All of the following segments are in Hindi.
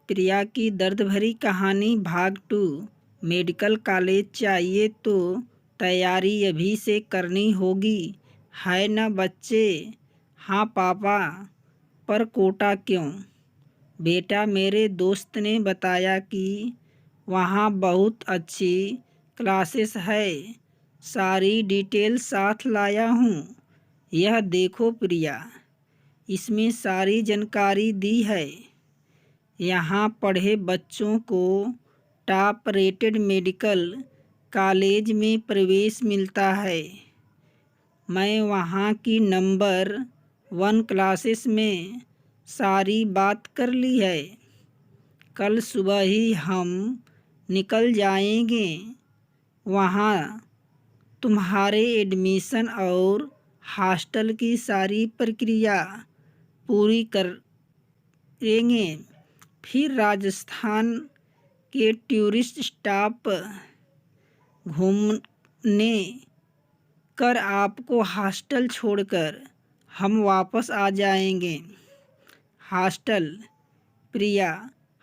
प्रिया की दर्द भरी कहानी भाग 2। मेडिकल कॉलेज चाहिए तो तैयारी अभी से करनी होगी, है ना बच्चे? हाँ पापा, पर कोटा क्यों? बेटा, मेरे दोस्त ने बताया कि वहाँ बहुत अच्छी क्लासेस है। सारी डिटेल साथ लाया हूँ। यह देखो प्रिया, इसमें सारी जानकारी दी है। यहाँ पढ़े बच्चों को टॉप रेटेड मेडिकल कॉलेज में प्रवेश मिलता है। मैं वहाँ की नंबर 1 क्लासेस में सारी बात कर ली है। कल सुबह ही हम निकल जाएंगे। वहाँ तुम्हारे एडमिशन और हॉस्टल की सारी प्रक्रिया पूरी करेंगे। फिर राजस्थान के टूरिस्ट स्टॉप घूमने कर आपको हॉस्टल छोड़कर हम वापस आ जाएंगे। हॉस्टल? प्रिया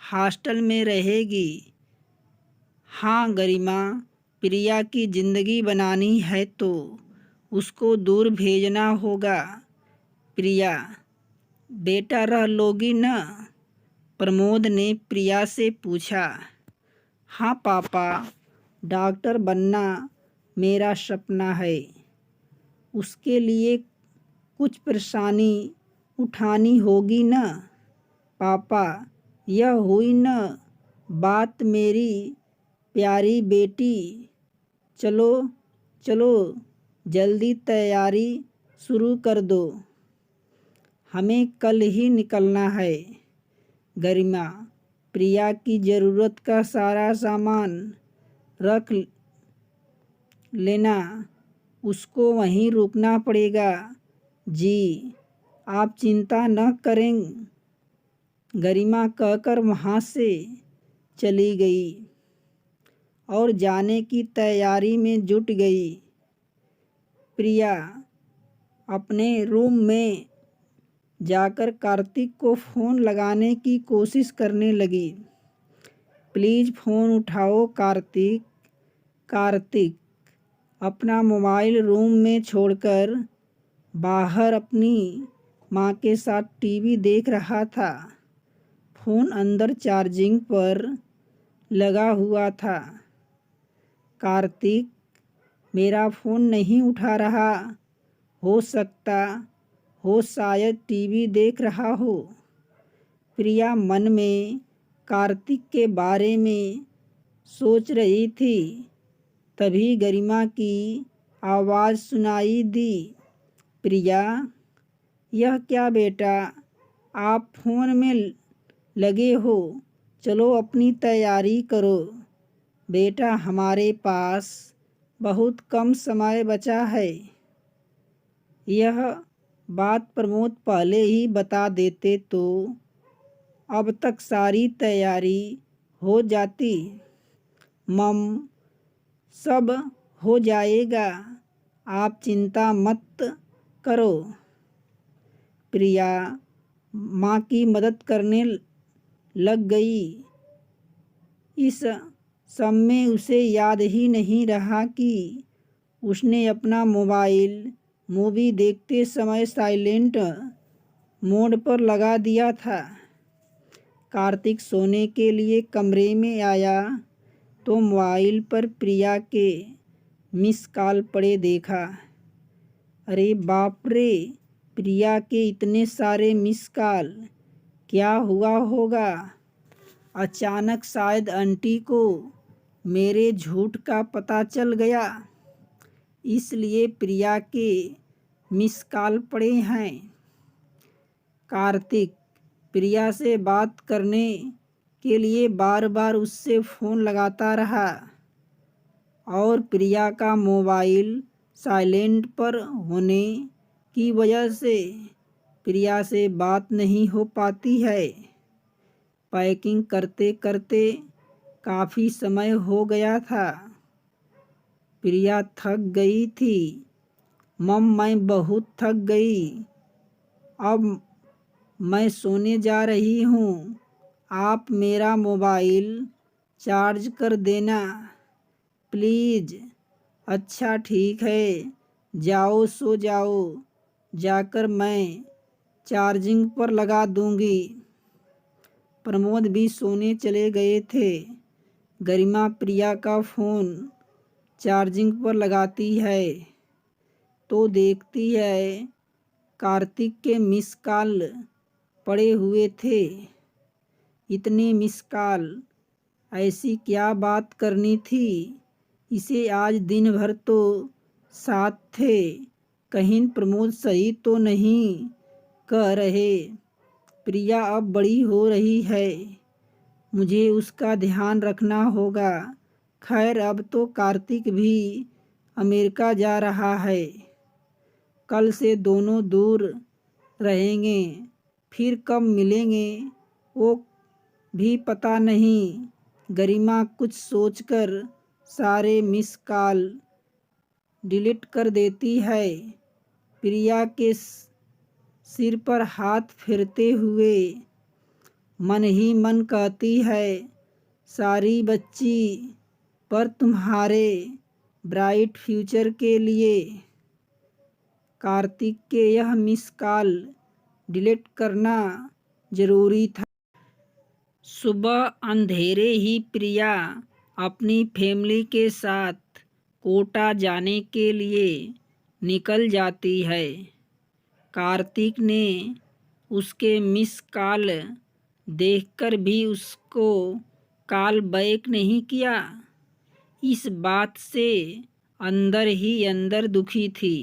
हॉस्टल में रहेगी? हाँ गरिमा, प्रिया की ज़िंदगी बनानी है तो उसको दूर भेजना होगा। प्रिया, बेटा रह लोगी न? प्रमोद ने प्रिया से पूछा। हाँ पापा, डॉक्टर बनना मेरा सपना है। उसके लिए कुछ परेशानी उठानी होगी न? पापा, यह हुई न बात मेरी प्यारी बेटी। चलो चलो, जल्दी तैयारी शुरू कर दो। हमें कल ही निकलना है। गरिमा, प्रिया की ज़रूरत का सारा सामान रख लेना, उसको वहीं रुकना पड़ेगा। जी, आप चिंता न करें, गरिमा कहकर वहाँ से चली गई और जाने की तैयारी में जुट गई। प्रिया अपने रूम में जाकर कार्तिक को फ़ोन लगाने की कोशिश करने लगी। प्लीज़ फ़ोन उठाओ कार्तिक। कार्तिक अपना मोबाइल रूम में छोड़कर बाहर अपनी माँ के साथ टीवी देख रहा था। फ़ोन अंदर चार्जिंग पर लगा हुआ था। कार्तिक, मेरा फ़ोन नहीं उठा रहा। हो सकता हो शायद टीवी देख रहा हो। प्रिया मन में कार्तिक के बारे में सोच रही थी। तभी गरिमा की आवाज़ सुनाई दी। प्रिया, यह क्या बेटा, आप फ़ोन में लगे हो? चलो अपनी तैयारी करो। बेटा, हमारे पास बहुत कम समय बचा है। यह बात प्रमोद पहले ही बता देते तो अब तक सारी तैयारी हो जाती। मम, सब हो जाएगा, आप चिंता मत करो। प्रिया माँ की मदद करने लग गई। इस सब में उसे याद ही नहीं रहा कि उसने अपना मोबाइल मूवी देखते समय साइलेंट मोड पर लगा दिया था। कार्तिक सोने के लिए कमरे में आया तो मोबाइल पर प्रिया के मिस कॉल पड़े देखा। अरे बाप रे, प्रिया के इतने सारे मिस कॉल, क्या हुआ होगा? अचानक शायद आंटी को मेरे झूठ का पता चल गया, इसलिए प्रिया के मिस कॉल पड़े हैं। कार्तिक प्रिया से बात करने के लिए बार बार उससे फ़ोन लगाता रहा और प्रिया का मोबाइल साइलेंट पर होने की वजह से प्रिया से बात नहीं हो पाती है। पैकिंग करते करते काफ़ी समय हो गया था। प्रिया थक गई थी। मम, मैं बहुत थक गई, अब मैं सोने जा रही हूँ। आप मेरा मोबाइल चार्ज कर देना प्लीज़। अच्छा ठीक है, जाओ सो जाओ, जाकर मैं चार्जिंग पर लगा दूंगी। प्रमोद भी सोने चले गए थे। गरिमा प्रिया का फ़ोन चार्जिंग पर लगाती है तो देखती है कार्तिक के मिस कॉल पड़े हुए थे। इतने मिस कॉल, ऐसी क्या बात करनी थी इसे? आज दिन भर तो साथ थे, कहीं प्रमोद सही तो नहीं कह रहे। प्रिया अब बड़ी हो रही है, मुझे उसका ध्यान रखना होगा। खैर अब तो कार्तिक भी अमेरिका जा रहा है, कल से दोनों दूर रहेंगे, फिर कब मिलेंगे वो भी पता नहीं। गरिमा कुछ सोचकर सारे मिस कॉल डिलीट कर देती है। प्रिया के सिर पर हाथ फेरते हुए मन ही मन कहती है, सारी बच्ची पर तुम्हारे ब्राइट फ्यूचर के लिए कार्तिक के यह मिस कॉल डिलीट करना ज़रूरी था। सुबह अंधेरे ही प्रिया अपनी फैमिली के साथ कोटा जाने के लिए निकल जाती है। कार्तिक ने उसके मिस कॉल देखकर भी उसको कॉल बैक नहीं किया। इस बात से अंदर ही अंदर दुखी थी।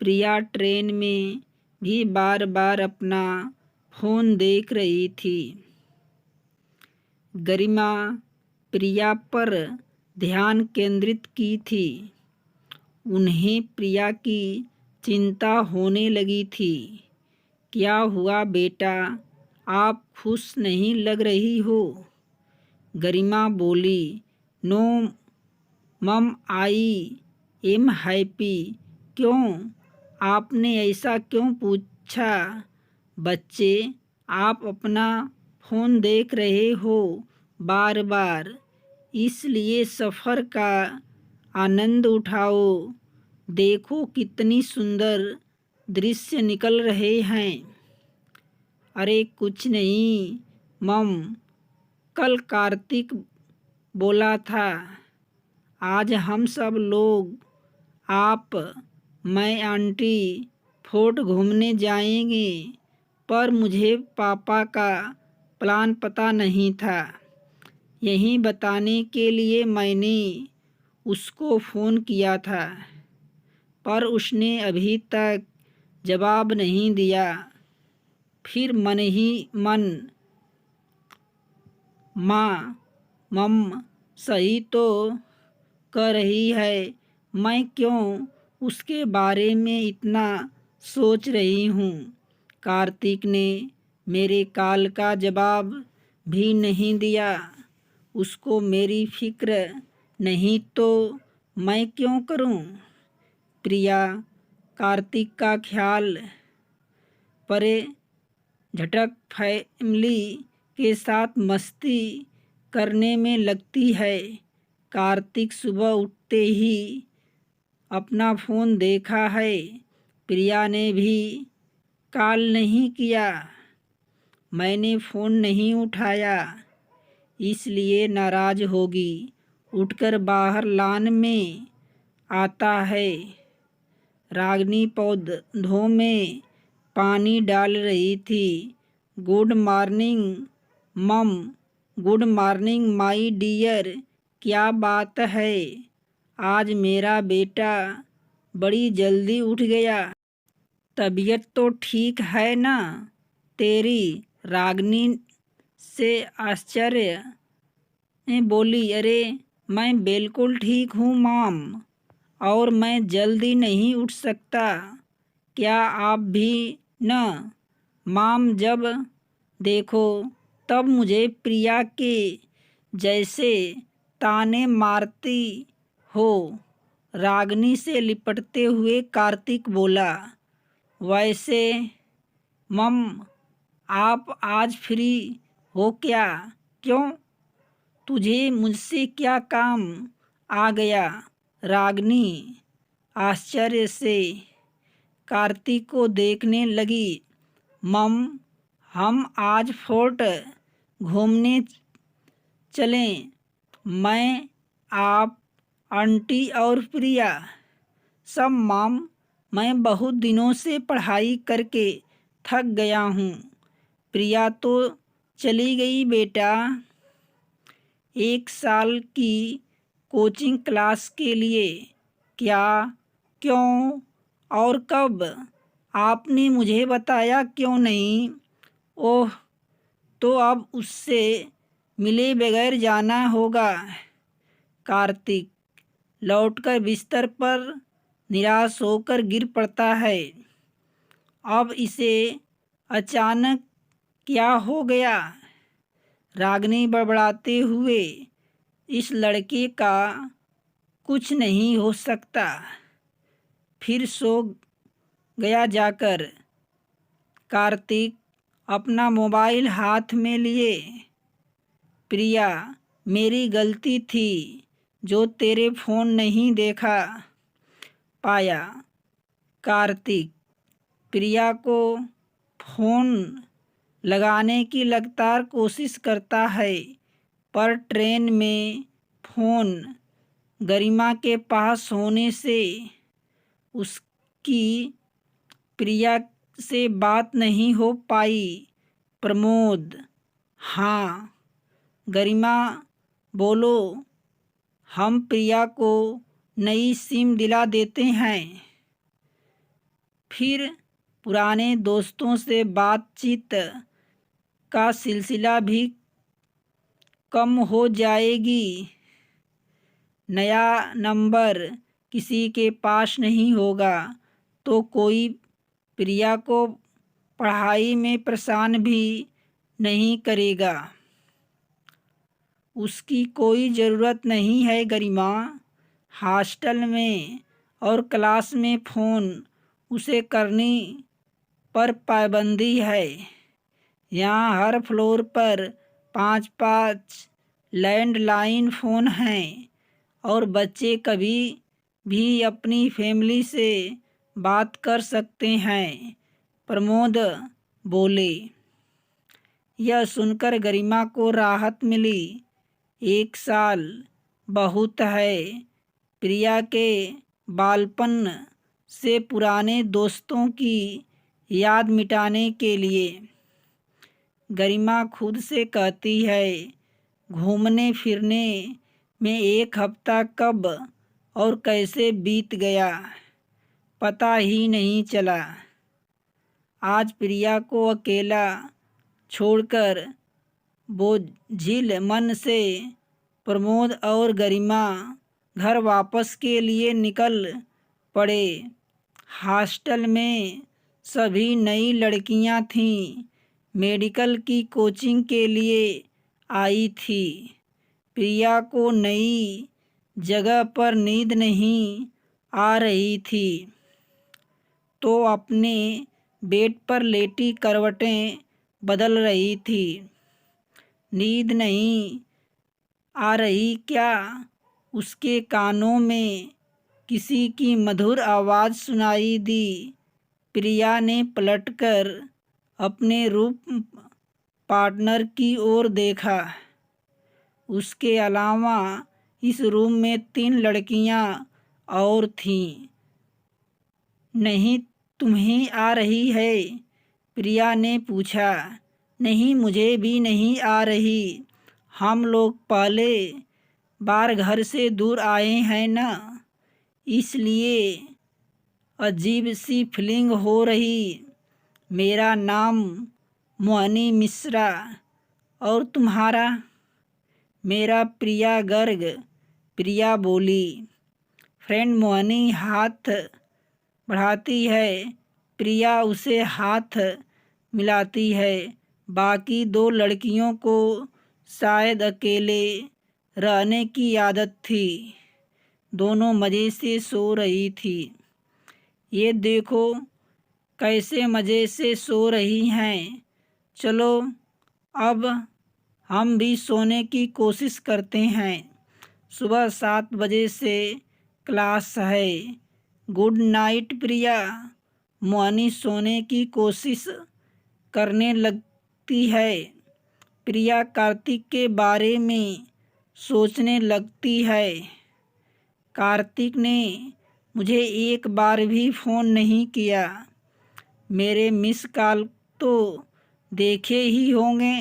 प्रिया ट्रेन में भी बार बार अपना फ़ोन देख रही थी। गरिमा प्रिया पर ध्यान केंद्रित की थी। उन्हें प्रिया की चिंता होने लगी थी। क्या हुआ बेटा, आप खुश नहीं लग रही हो? गरिमा बोली, नो मम, आई एम हैप्पी। क्यों, आपने ऐसा क्यों पूछा? बच्चे, आप अपना फ़ोन देख रहे हो बार बार, इसलिए सफ़र का आनंद उठाओ। देखो कितनी सुंदर दृश्य निकल रहे हैं। अरे कुछ नहीं मम, कल कार्तिक बोला था आज हम सब लोग, आप, मैं, आंटी फोर्ट घूमने जाएंगे, पर मुझे पापा का प्लान पता नहीं था। यही बताने के लिए मैंने उसको फ़ोन किया था, पर उसने अभी तक जवाब नहीं दिया। फिर मन ही मन, माँ मम सही तो कह रही है, मैं क्यों उसके बारे में इतना सोच रही हूँ। कार्तिक ने मेरे कॉल का जवाब भी नहीं दिया। उसको मेरी फिक्र नहीं तो मैं क्यों करूँ? प्रिया कार्तिक का ख्याल परे झटक फैमिली के साथ मस्ती करने में लगती है। कार्तिक सुबह उठते ही अपना फ़ोन देखा है। प्रिया ने भी कॉल नहीं किया। मैंने फ़ोन नहीं उठाया इसलिए नाराज़ होगी। उठकर बाहर लॉन में आता है। रागिनी पौधों में पानी डाल रही थी। गुड मॉर्निंग मम, गुड मॉर्निंग माय डियर। क्या बात है, आज मेरा बेटा बड़ी जल्दी उठ गया। तबीयत तो ठीक है ना तेरी? रागिनी से आश्चर्य में बोली, अरे मैं बिल्कुल ठीक हूँ मॉम, और मैं जल्दी नहीं उठ सकता। क्या आप भी न? मॉम जब देखो तब मुझे प्रिया के जैसे ताने मारती हो। रागिनी से लिपटते हुए कार्तिक बोला, वैसे मम आप आज फ्री हो क्या? क्यों? तुझे मुझसे क्या काम आ गया? रागिनी आश्चर्य से कार्तिक को देखने लगी। मम, हम आज फोर्ट घूमने चलें। मैं, आप, आंटी और प्रिया सब। मम, मैं बहुत दिनों से पढ़ाई करके थक गया हूँ। प्रिया तो चली गई बेटा, 1 साल की कोचिंग क्लास के लिए। क्या? क्यों? और कब? आपने मुझे बताया क्यों नहीं? ओह, तो अब उससे मिले बगैर जाना होगा। कार्तिक लौटकर बिस्तर पर निराश होकर गिर पड़ता है। अब इसे अचानक क्या हो गया? रागिनी बड़बड़ाते हुए, इस लड़के का कुछ नहीं हो सकता। फिर सो गया जाकर। कार्तिक अपना मोबाइल हाथ में लिए। प्रिया, मेरी गलती थी जो तेरे फ़ोन नहीं देखा पाया। कार्तिक प्रिया को फ़ोन लगाने की लगातार कोशिश करता है, पर ट्रेन में फ़ोन गरिमा के पास होने से उसकी प्रिया से बात नहीं हो पाई। प्रमोद, हाँ गरिमा, बोलो। हम प्रिया को नई सिम दिला देते हैं, फिर पुराने दोस्तों से बातचीत का सिलसिला भी कम हो जाएगी। नया नंबर किसी के पास नहीं होगा तो कोई प्रिया को पढ़ाई में परेशान भी नहीं करेगा। उसकी कोई ज़रूरत नहीं है गरिमा। हॉस्टल में और क्लास में फ़ोन उसे करने पर पाबंदी है। यहाँ हर फ्लोर पर 5-5 लैंडलाइन फ़ोन हैं और बच्चे कभी भी अपनी फैमिली से बात कर सकते हैं। प्रमोद बोले। यह सुनकर गरिमा को राहत मिली। 1 साल बहुत है। प्रिया के बालपन से पुराने दोस्तों की याद मिटाने के लिए। गरिमा खुद से कहती है, घूमने फिरने में 1 हफ्ता कब और कैसे बीत गया पता ही नहीं चला। आज प्रिया को अकेला छोड़कर बोझिल मन से प्रमोद और गरिमा घर वापस के लिए निकल पड़े। हॉस्टल में सभी नई लड़कियां थीं, मेडिकल की कोचिंग के लिए आई थी। प्रिया को नई जगह पर नींद नहीं आ रही थी तो अपने बेड पर लेटी करवटें बदल रही थी। नींद नहीं आ रही क्या? उसके कानों में किसी की मधुर आवाज़ सुनाई दी। प्रिया ने पलटकर अपने रूम पार्टनर की ओर देखा। उसके अलावा इस रूम में 3 लड़कियां और थीं। नहीं तुम्हें आ रही है? प्रिया ने पूछा। नहीं, मुझे भी नहीं आ रही। हम लोग पहले बार घर से दूर आए हैं ना, इसलिए अजीब सी फीलिंग हो रही। मेरा नाम मोहिनी मिश्रा, और तुम्हारा? मेरा प्रिया गर्ग। प्रिया बोली। फ्रेंड मोहिनी हाथ बढ़ाती है। प्रिया उसे हाथ मिलाती है। बाकी 2 लड़कियों को शायद अकेले रहने की आदत थी। दोनों मज़े से सो रही थी। ये देखो कैसे मज़े से सो रही हैं। चलो अब हम भी सोने की कोशिश करते हैं। सुबह 7 बजे से क्लास है। गुड नाइट प्रिया। मोहिनी सोने की कोशिश करने लगती है। प्रिया कार्तिक के बारे में सोचने लगती है। कार्तिक ने मुझे एक बार भी फ़ोन नहीं किया। मेरे मिस कॉल तो देखे ही होंगे,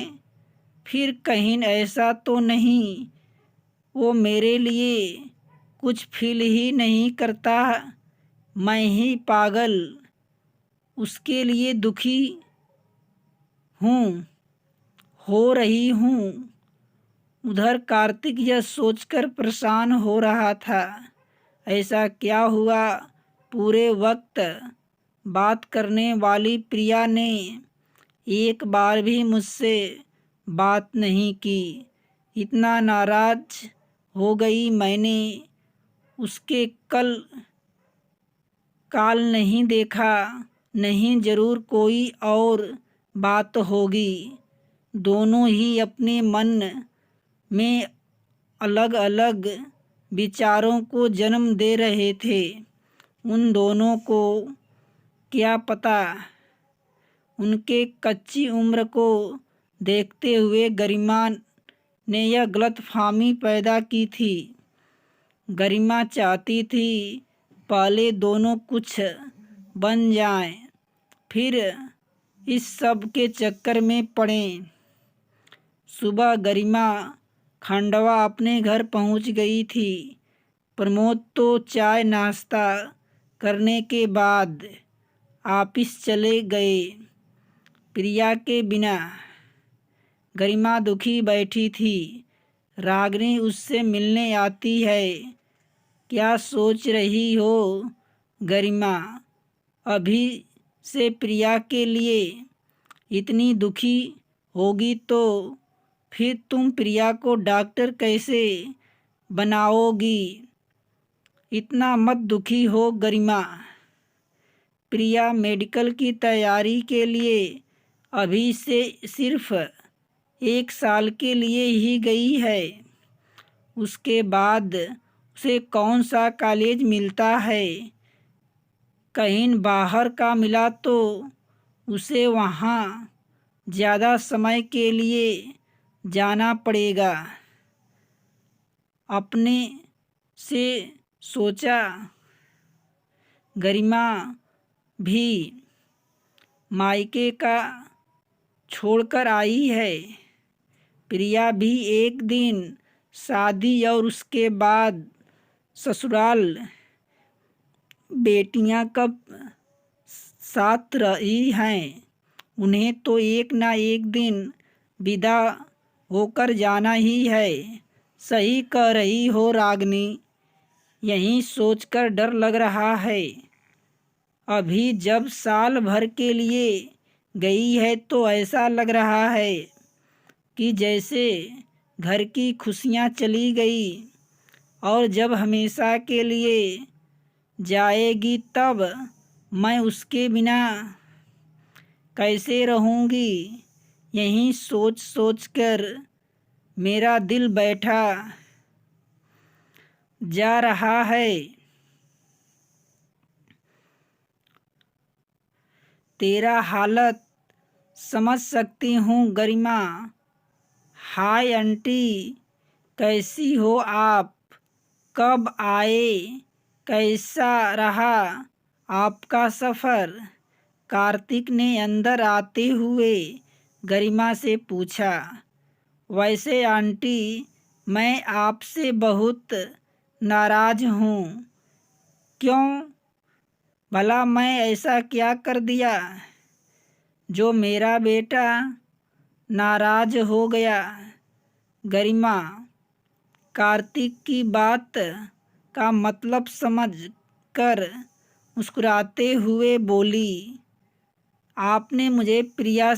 फिर कहीं ऐसा तो नहीं वो मेरे लिए कुछ फील ही नहीं करता। मैं ही पागल उसके लिए दुखी हूँ हो रही हूँ। उधर कार्तिक यह सोचकर परेशान हो रहा था, ऐसा क्या हुआ। पूरे वक्त बात करने वाली प्रिया ने एक बार भी मुझसे बात नहीं की। इतना नाराज हो गई मैंने उसके कल कॉल नहीं देखा। नहीं, ज़रूर कोई और बात होगी। दोनों ही अपने मन में अलग अलग विचारों को जन्म दे रहे थे। उन दोनों को क्या पता, उनके कच्ची उम्र को देखते हुए गरिमा ने यह गलतफहमी पैदा की थी। गरिमा चाहती थी पहले दोनों कुछ बन जाएं, फिर इस सब के चक्कर में पड़ें। सुबह गरिमा खंडवा अपने घर पहुंच गई थी। प्रमोद तो चाय नाश्ता करने के बाद ऑफिस चले गए। प्रिया के बिना गरिमा दुखी बैठी थी। रागिनी उससे मिलने आती है। क्या सोच रही हो गरिमा? अभी से प्रिया के लिए इतनी दुखी होगी तो फिर तुम प्रिया को डॉक्टर कैसे बनाओगी? इतना मत दुखी हो गरिमा। प्रिया मेडिकल की तैयारी के लिए अभी से सिर्फ 1 साल के लिए ही गई है। उसके बाद उसे कौन सा कॉलेज मिलता है। कहीं बाहर का मिला तो उसे वहाँ ज़्यादा समय के लिए जाना पड़ेगा। अपने से सोचा। गरिमा भी मायके का छोड़कर आई है। प्रिया भी एक दिन शादी और उसके बाद ससुराल बेटियां कब साथ रही हैं। उन्हें तो एक ना एक दिन विदा होकर जाना ही है। सही कह रही हो रागिनी। यही सोचकर डर लग रहा है। अभी जब साल भर के लिए गई है तो ऐसा लग रहा है कि जैसे घर की खुशियाँ चली गई, और जब हमेशा के लिए जाएगी तब मैं उसके बिना कैसे रहूँगी। यही सोच सोच कर मेरा दिल बैठा जा रहा है। तेरा हालत समझ सकती हूँ गरिमा। हाय आंटी, कैसी हो आप? कब आए? कैसा रहा आपका सफ़र? कार्तिक ने अंदर आते हुए गरिमा से पूछा। वैसे आंटी, मैं आपसे बहुत नाराज़ हूँ। क्यों? भला मैं ऐसा क्या कर दिया जो मेरा बेटा नाराज़ हो गया? गरिमा कार्तिक की बात का मतलब समझ कर मुस्कुराते हुए बोली। आपने मुझे प्रिया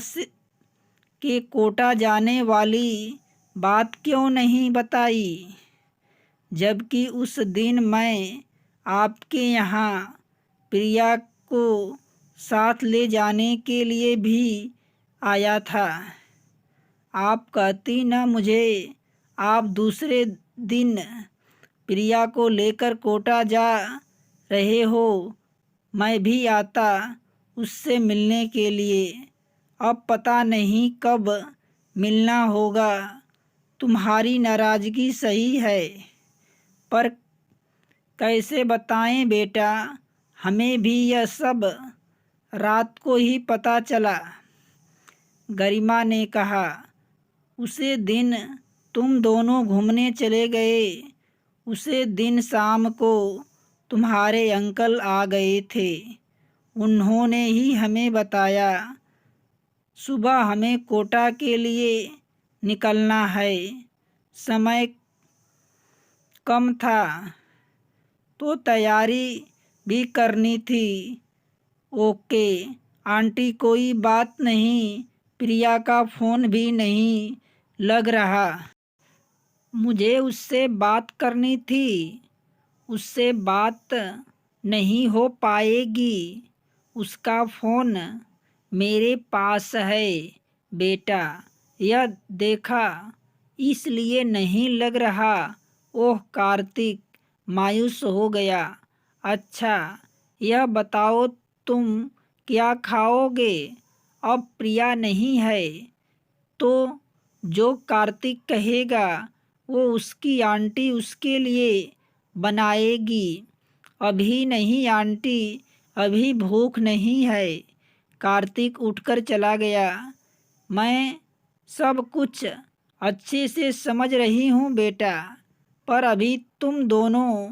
के कोटा जाने वाली बात क्यों नहीं बताई, जबकि उस दिन मैं आपके यहाँ प्रिया को साथ ले जाने के लिए भी आया था। आप कहती न मुझे आप दूसरे दिन प्रिया को लेकर कोटा जा रहे हो, मैं भी आता उससे मिलने के लिए। अब पता नहीं कब मिलना होगा। तुम्हारी नाराज़गी सही है, पर कैसे बताएं बेटा, हमें भी यह सब रात को ही पता चला। गरिमा ने कहा, उसे दिन तुम दोनों घूमने चले गए, उसे दिन शाम को तुम्हारे अंकल आ गए थे। उन्होंने ही हमें बताया सुबह हमें कोटा के लिए निकलना है। समय कम था तो तैयारी भी करनी थी। ओके आंटी, कोई बात नहीं। प्रिया का फ़ोन भी नहीं लग रहा। मुझे उससे बात करनी थी। उससे बात नहीं हो पाएगी। उसका फ़ोन मेरे पास है बेटा, यह देखा, इसलिए नहीं लग रहा। ओह कार्तिक मायूस हो गया। अच्छा यह बताओ तुम क्या खाओगे? अब प्रिया नहीं है तो जो कार्तिक कहेगा वो उसकी आंटी उसके लिए बनाएगी। अभी नहीं आंटी, अभी भूख नहीं है। कार्तिक उठकर चला गया। मैं सब कुछ अच्छे से समझ रही हूँ बेटा, पर अभी तुम दोनों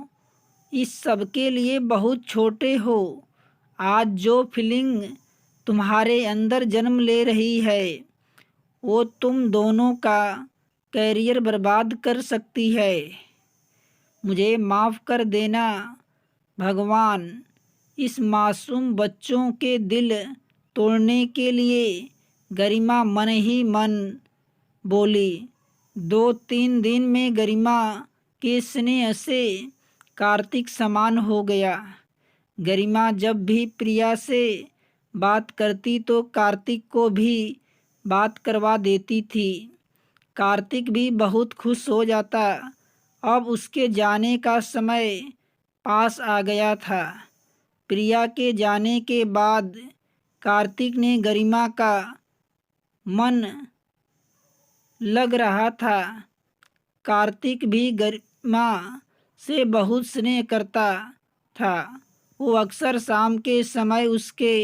इस सब के लिए बहुत छोटे हो। आज जो फीलिंग तुम्हारे अंदर जन्म ले रही है वो तुम दोनों का कैरियर बर्बाद कर सकती है। मुझे माफ़ कर देना भगवान, इस मासूम बच्चों के दिल तोड़ने के लिए। गरिमा मन ही मन बोली। 2-3 दिन में गरिमा के स्नेह से कार्तिक समान हो गया। गरिमा जब भी प्रिया से बात करती तो कार्तिक को भी बात करवा देती थी। कार्तिक भी बहुत खुश हो जाता। अब उसके जाने का समय पास आ गया था। प्रिया के जाने के बाद कार्तिक ने गरिमा का मन लग रहा था। कार्तिक भी गरिमा से बहुत स्नेह करता था। वो अक्सर शाम के समय उसके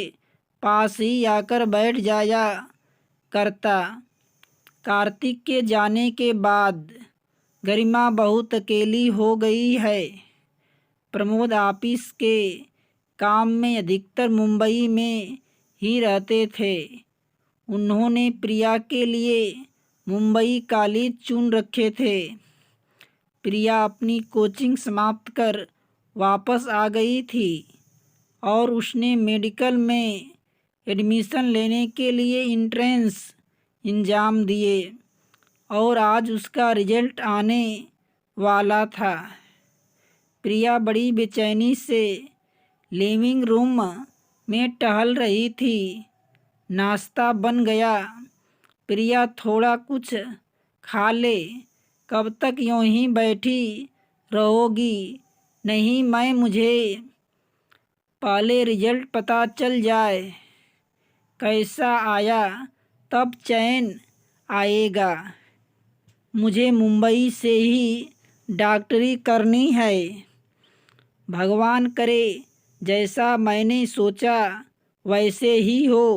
पास ही आकर बैठ जाया करता। कार्तिक के जाने के बाद गरिमा बहुत अकेली हो गई है। प्रमोद ऑफिस के काम में अधिकतर मुंबई में ही रहते थे। उन्होंने प्रिया के लिए मुंबई कॉलेज चुन रखे थे। प्रिया अपनी कोचिंग समाप्त कर वापस आ गई थी और उसने मेडिकल में एडमिशन लेने के लिए एंट्रेंस एग्ज़ाम दिए और आज उसका रिजल्ट आने वाला था। प्रिया बड़ी बेचैनी से लिविंग रूम में टहल रही थी। नाश्ता बन गया। प्रिया थोड़ा कुछ खा ले। कब तक यूं ही बैठी रहोगी? नहीं, मुझे पहले रिजल्ट पता चल जाए कैसा आया तब चैन आएगा। मुझे मुंबई से ही डॉक्टरी करनी है। भगवान करे जैसा मैंने सोचा वैसे ही हो।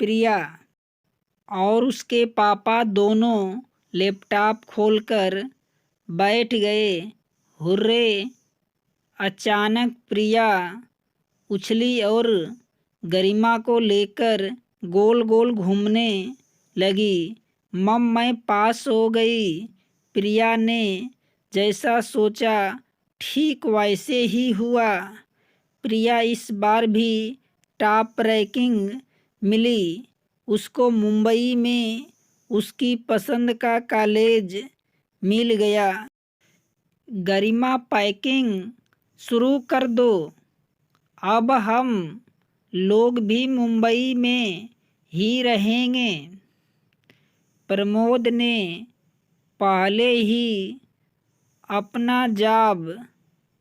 प्रिया और उसके पापा दोनों लैपटॉप खोलकर बैठ गए। हुर्रे! अचानक प्रिया उछली और गरिमा को लेकर गोल गोल घूमने लगी। मम, मैं पास हो गई। प्रिया ने जैसा सोचा ठीक वैसे ही हुआ। प्रिया इस बार भी टॉप रैंकिंग मिली। उसको मुंबई में उसकी पसंद का कॉलेज मिल गया। गरिमा, पैकिंग शुरू कर दो। अब हम लोग भी मुंबई में ही रहेंगे। प्रमोद ने पहले ही अपना जॉब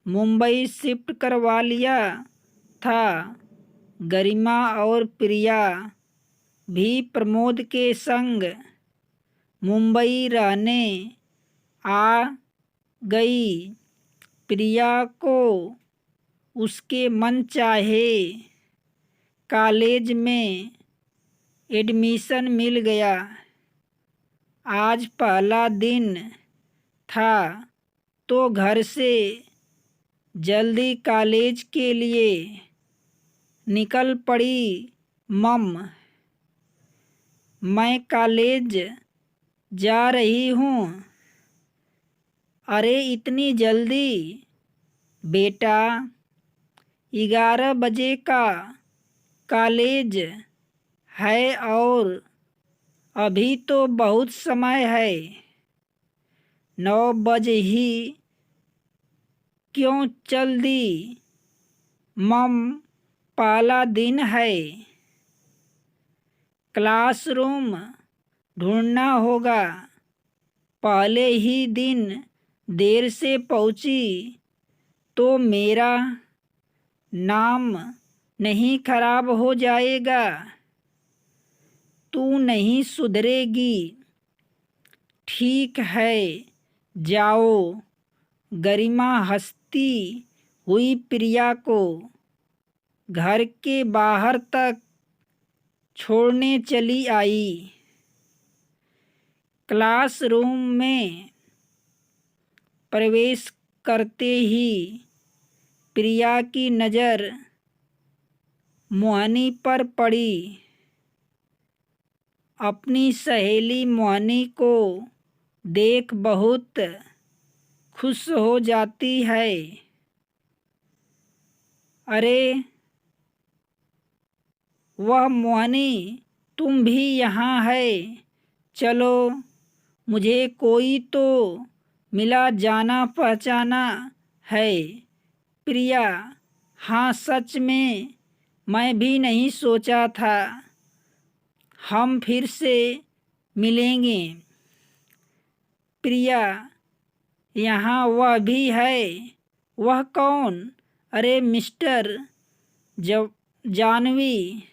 मुंबई शिफ्ट करवा लिया था। गरिमा और प्रिया भी प्रमोद के संग मुंबई रहने आ गई। प्रिया को उसके मनचाहे कॉलेज में एडमिशन मिल गया। आज पहला दिन था तो घर से जल्दी कॉलेज के लिए निकल पड़ी। मम, मैं कॉलेज जा रही हूँ। अरे इतनी जल्दी? बेटा 11 बजे का कॉलेज है और अभी तो बहुत समय है। 9 बजे ही क्यों चल दी? मम, पहला दिन है, क्लासरूम ढूंढना होगा। पहले ही दिन देर से पहुंची तो मेरा नाम नहीं खराब हो जाएगा। तू नहीं सुधरेगी। ठीक है, जाओ। गरिमा हंसती हुई प्रिया को घर के बाहर तक छोड़ने चली आई। क्लासरूम में प्रवेश करते ही प्रिया की नज़र मोहिनी पर पड़ी। अपनी सहेली मोहिनी को देख बहुत खुश हो जाती है। अरे वह मोहिनी, तुम भी यहाँ है? चलो, मुझे कोई तो मिला जाना पहचाना है। प्रिया, हाँ सच में मैं भी नहीं सोचा था हम फिर से मिलेंगे। प्रिया, यहाँ वह भी है। वह कौन? अरे मिस्टर जानवी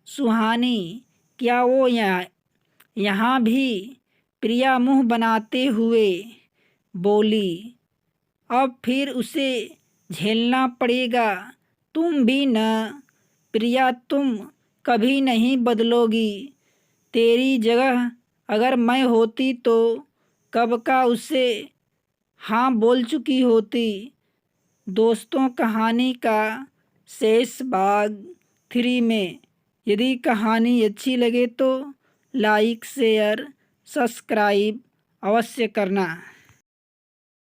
सुहानी, क्या वो यहाँ भी? प्रिया मुंह बनाते हुए बोली। अब फिर उसे झेलना पड़ेगा। तुम भी न? प्रिया, तुम कभी नहीं बदलोगी। तेरी जगह अगर मैं होती तो कब का उसे हाँ बोल चुकी होती। दोस्तों, कहानी का शेष भाग 3 में। यदि कहानी अच्छी लगे तो लाइक शेयर सब्सक्राइब अवश्य करना।